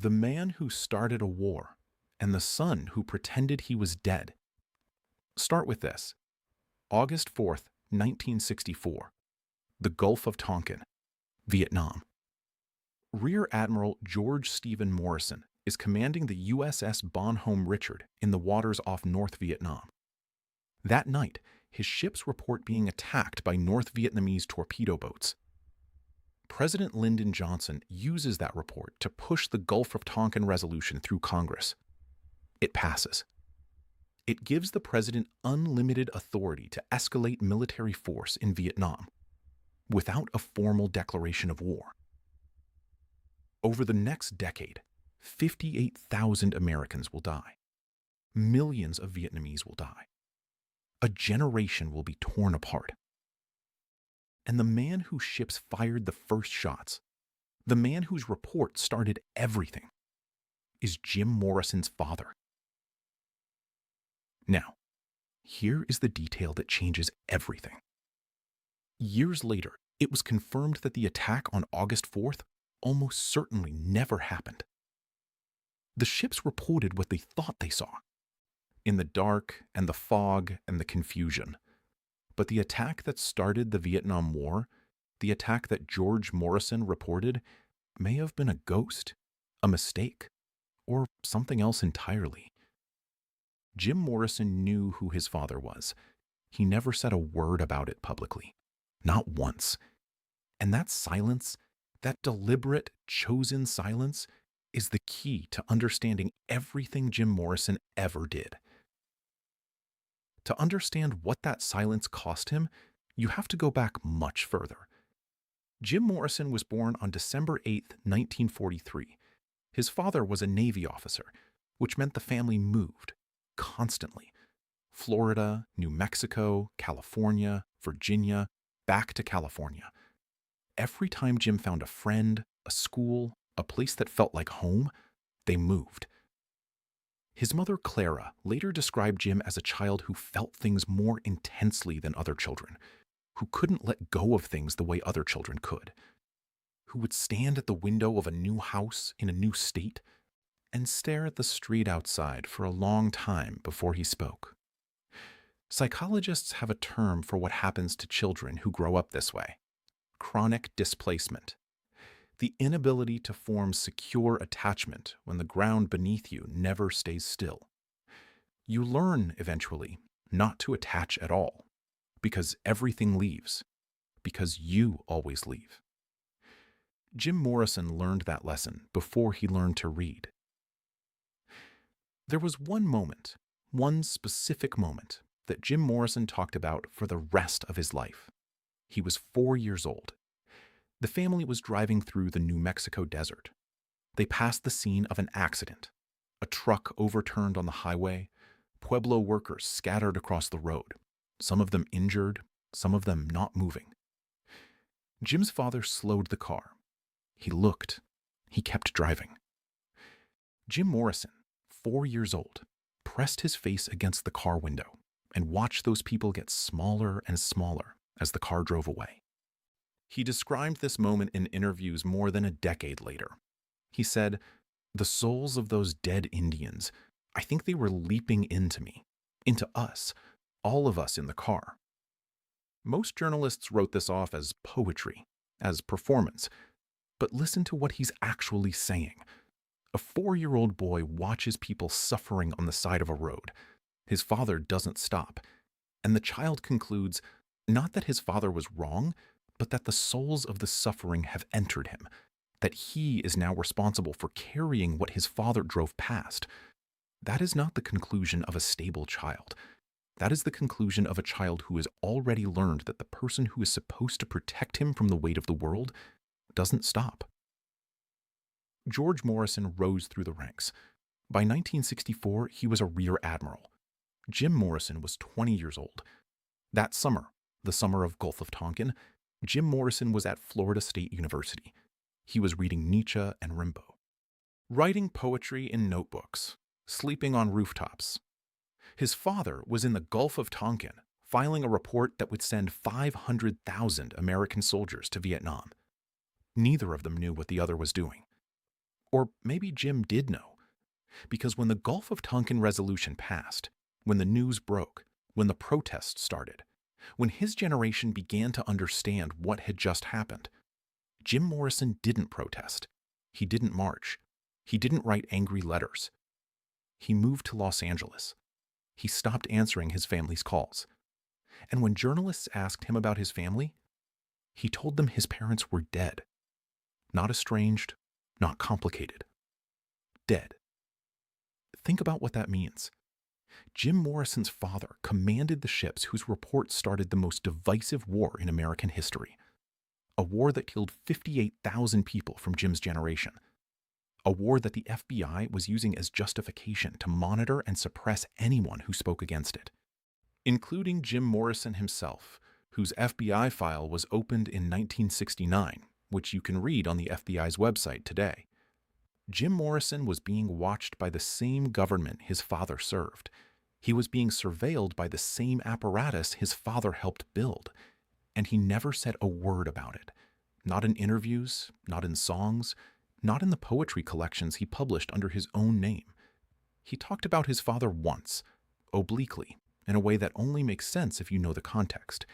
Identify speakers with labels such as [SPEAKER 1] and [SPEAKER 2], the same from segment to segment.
[SPEAKER 1] The man who started a war and the son who pretended he was dead. Start with this. August 4th, 1964. The Gulf of Tonkin, Vietnam. Rear Admiral George Stephen Morrison is commanding the USS Bonhomme Richard in the waters off North Vietnam. That night, his ships report being attacked by North Vietnamese torpedo boats. President Lyndon Johnson uses that report to push the Gulf of Tonkin Resolution through Congress. It passes. It gives the president unlimited authority to escalate military force in Vietnam without a formal declaration of war. Over the next decade, 58,000 Americans will die. Millions of Vietnamese will die. A generation will be torn apart. And the man whose ships fired the first shots, the man whose report started everything, is Jim Morrison's father. Now, here is the detail that changes everything. Years later, it was confirmed that the attack on August 4th almost certainly never happened. The ships reported what they thought they saw, in the dark and the fog and the confusion. But the attack that started the Vietnam War, the attack that George Morrison reported, may have been a ghost, a mistake, or something else entirely. Jim Morrison knew who his father was. He never said a word about it publicly, not once. And that silence, that deliberate, chosen silence, is the key to understanding everything Jim Morrison ever did. To understand what that silence cost him, you have to go back much further. Jim Morrison was born on December 8th, 1943. His father was a Navy officer, which meant the family moved constantly. Florida, New Mexico, California, Virginia, back to California. Every time Jim found a friend, a school, a place that felt like home, they moved. His mother, Clara, later described Jim as a child who felt things more intensely than other children, who couldn't let go of things the way other children could, who would stand at the window of a new house in a new state and stare at the street outside for a long time before he spoke. Psychologists have a term for what happens to children who grow up this way: chronic displacement. The inability to form secure attachment when the ground beneath you never stays still. You learn, eventually, not to attach at all, because everything leaves, because you always leave. Jim Morrison learned that lesson before he learned to read. There was one moment, one specific moment, that Jim Morrison talked about for the rest of his life. He was 4 years old. The family was driving through the New Mexico desert. They passed the scene of an accident. A truck overturned on the highway. Pueblo workers scattered across the road, some of them injured, some of them not moving. Jim's father slowed the car. He looked. He kept driving. Jim Morrison, 4 years old, pressed his face against the car window and watched those people get smaller and smaller as the car drove away. He described this moment in interviews more than a decade later. He said, "The souls of those dead Indians, I think they were leaping into me, into us, all of us in the car." Most journalists wrote this off as poetry, as performance. But listen to what he's actually saying. A 4-year-old boy watches people suffering on the side of a road. His father doesn't stop. And the child concludes, not that his father was wrong, but that the souls of the suffering have entered him, that he is now responsible for carrying what his father drove past. That is not the conclusion of a stable child. That is the conclusion of a child who has already learned that the person who is supposed to protect him from the weight of the world doesn't stop. George Morrison rose through the ranks. By 1964, he was a rear admiral. Jim Morrison was 20 years old. That summer, the summer of Gulf of Tonkin, Jim Morrison was at Florida State University. He was reading Nietzsche and Rimbaud, writing poetry in notebooks, sleeping on rooftops. His father was in the Gulf of Tonkin, filing a report that would send 500,000 American soldiers to Vietnam. Neither of them knew what the other was doing. Or maybe Jim did know, because when the Gulf of Tonkin Resolution passed, when the news broke, when the protests started, when his generation began to understand what had just happened, Jim Morrison didn't protest. He didn't march. He didn't write angry letters. He moved to Los Angeles. He stopped answering his family's calls. And when journalists asked him about his family, he told them his parents were dead. Not estranged, not complicated. Dead. Think about what that means. Jim Morrison's father commanded the ships whose reports started the most divisive war in American history. A war that killed 58,000 people from Jim's generation. A war that the FBI was using as justification to monitor and suppress anyone who spoke against it, including Jim Morrison himself, whose FBI file was opened in 1969, which you can read on the FBI's website today. Jim Morrison was being watched by the same government his father served. He was being surveilled by the same apparatus his father helped build, and he never said a word about it. Not in interviews, not in songs, not in the poetry collections he published under his own name. He talked about his father once, obliquely, in a way that only makes sense if you know the context.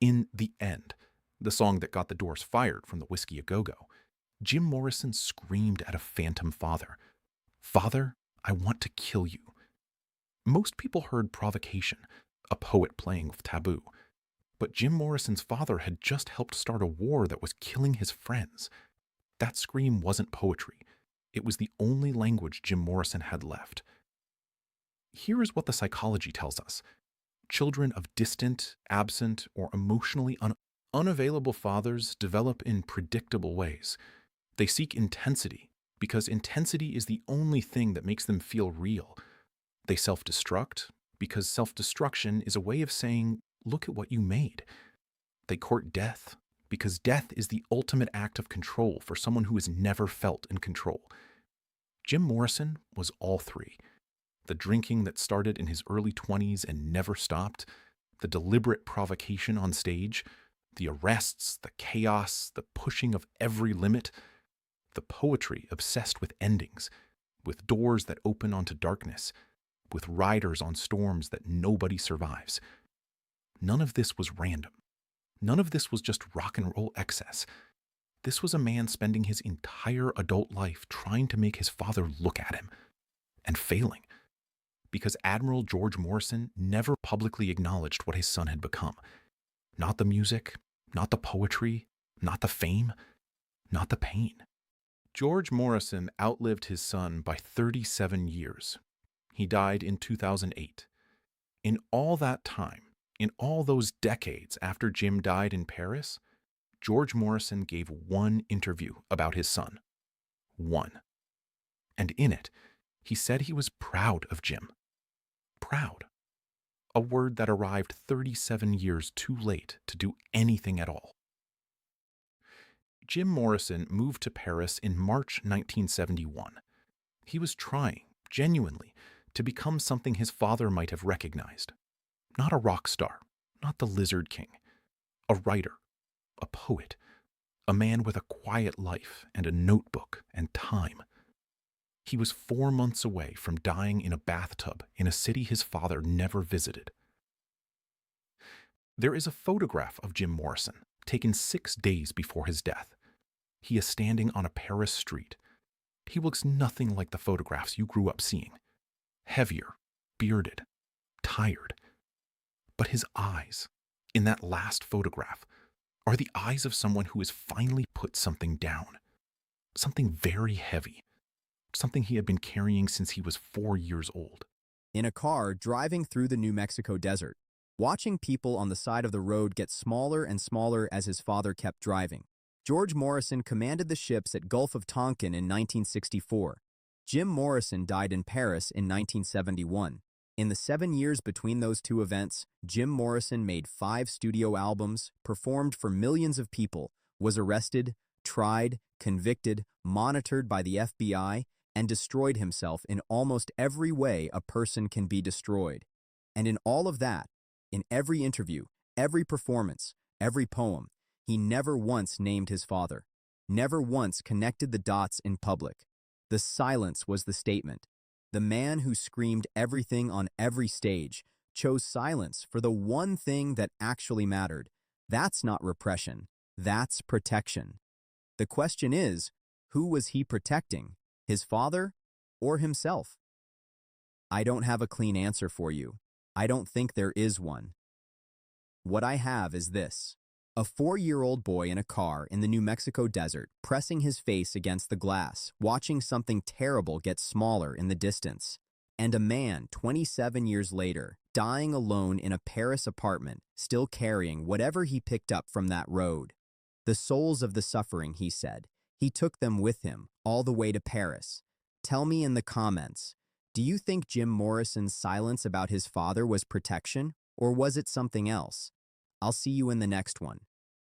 [SPEAKER 1] In The End, the song that got the Doors fired from the Whiskey A Go-Go, Jim Morrison screamed at a phantom father, "Father, I want to kill you." Most people heard Provocation, a poet playing with taboo. But Jim Morrison's father had just helped start a war that was killing his friends. That scream wasn't poetry. It was the only language Jim Morrison had left. Here is what the psychology tells us. Children of distant, absent, or emotionally unavailable fathers develop in predictable ways. They seek intensity because intensity is the only thing that makes them feel real. They self-destruct because self-destruction is a way of saying, "Look at what you made." They court death because death is the ultimate act of control for someone who has never felt in control. Jim Morrison was all three. The drinking that started in his early 20s and never stopped, the deliberate provocation on stage, the arrests, the chaos, the pushing of every limit, the poetry obsessed with endings, with doors that open onto darkness, with riders on storms that nobody survives. None of this was random. None of this was just rock and roll excess. This was a man spending his entire adult life trying to make his father look at him, and failing. Because Admiral George Morrison never publicly acknowledged what his son had become. Not the music, not the poetry, not the fame, not the pain. George Morrison outlived his son by 37 years. He died in 2008. In all that time, in all those decades after Jim died in Paris, George Morrison gave one interview about his son. One. And in it, he said he was proud of Jim. Proud. A word that arrived 37 years too late to do anything at all. Jim Morrison moved to Paris in March 1971. He was trying, genuinely, to become something his father might have recognized. Not a rock star, not the Lizard King. A writer, a poet, a man with a quiet life and a notebook and time. He was 4 months away from dying in a bathtub in a city his father never visited. There is a photograph of Jim Morrison, taken 6 days before his death. He is standing on a Paris street. He looks nothing like the photographs you grew up seeing. Heavier, bearded, tired. But his eyes, in that last photograph, are the eyes of someone who has finally put something down. Something very heavy. Something he had been carrying since he was 4 years old.
[SPEAKER 2] In a car driving through the New Mexico desert, watching people on the side of the road get smaller and smaller as his father kept driving. George Morrison commanded the ships at Gulf of Tonkin in 1964. Jim Morrison died in Paris in 1971. In the 7 years between those two events, Jim Morrison made 5 studio albums, performed for millions of people, was arrested, tried, convicted, monitored by the FBI, and destroyed himself in almost every way a person can be destroyed. And in all of that, in every interview, every performance, every poem, he never once named his father, never once connected the dots in public. The silence was the statement. The man who screamed everything on every stage chose silence for the one thing that actually mattered. That's not repression. That's protection. The question is, who was he protecting? His father or himself? I don't have a clean answer for you. I don't think there is one. What I have is this. A 4-year-old boy in a car in the New Mexico desert, pressing his face against the glass, watching something terrible get smaller in the distance. And a man, 27 years later, dying alone in a Paris apartment, still carrying whatever he picked up from that road. The souls of the suffering, he said. He took them with him, all the way to Paris. Tell me in the comments, do you think Jim Morrison's silence about his father was protection, or was it something else? I'll see you in the next one.